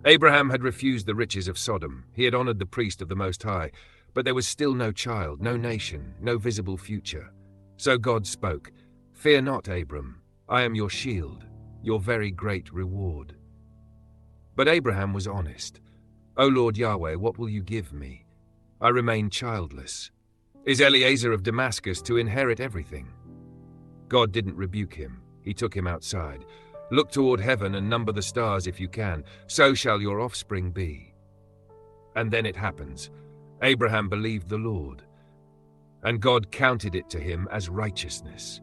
Abraham had refused the riches of Sodom. He had honored the priest of the Most High, but there was still no child, no nation, no visible future. So God spoke, "Fear not, Abram. I am your shield, your very great reward." But Abraham was honest. "O Lord Yahweh, what will you give me? I remain childless. Is Eliezer of Damascus to inherit everything?" God didn't rebuke him. He took him outside. "Look toward heaven and number the stars if you can. So shall your offspring be." And then it happens. Abraham believed the Lord, and God counted it to him as righteousness.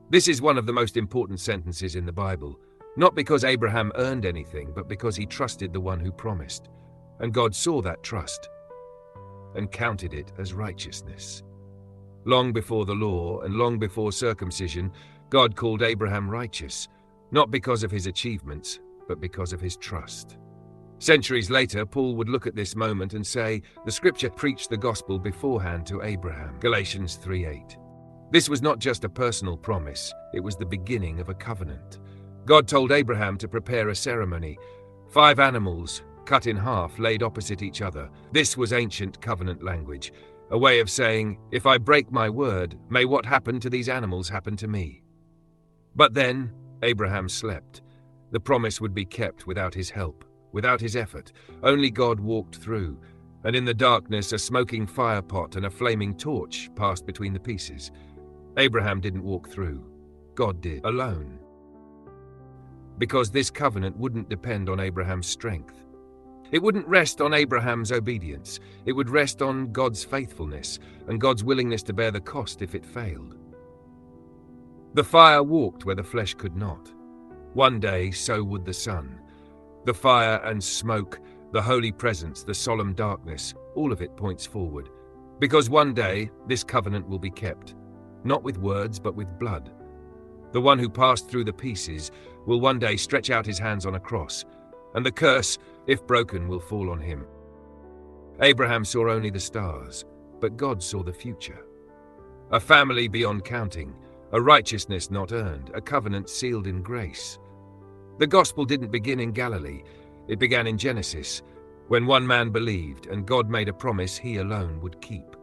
This is one of the most important sentences in the Bible, not because Abraham earned anything, but because he trusted the one who promised. And God saw that trust and counted it as righteousness. Long before the law and long before circumcision, God called Abraham righteous, not because of his achievements, but because of his trust. Centuries later, Paul would look at this moment and say, the scripture preached the gospel beforehand to Abraham. Galatians 3:8. This was not just a personal promise, it was the beginning of a covenant. God told Abraham to prepare a ceremony. 5 animals, cut in half, laid opposite each other. This was ancient covenant language, a way of saying, if I break my word, may what happened to these animals happen to me. But then, Abraham slept. The promise would be kept without his help, without his effort. Only God walked through, and in the darkness a smoking fire pot and a flaming torch passed between the pieces. Abraham didn't walk through. God did, alone. Because this covenant wouldn't depend on Abraham's strength. It wouldn't rest on Abraham's obedience. It would rest on God's faithfulness and God's willingness to bear the cost if it failed. The fire walked where the flesh could not. One day, so would the sun. The fire and smoke, the holy presence, the solemn darkness, all of it points forward. Because one day, this covenant will be kept, not with words, but with blood. The one who passed through the pieces will one day stretch out his hands on a cross, and the curse, if broken, will fall on him. Abraham saw only the stars, but God saw the future. A family beyond counting, a righteousness not earned, a covenant sealed in grace. The gospel didn't begin in Galilee, it began in Genesis, when one man believed and God made a promise he alone would keep.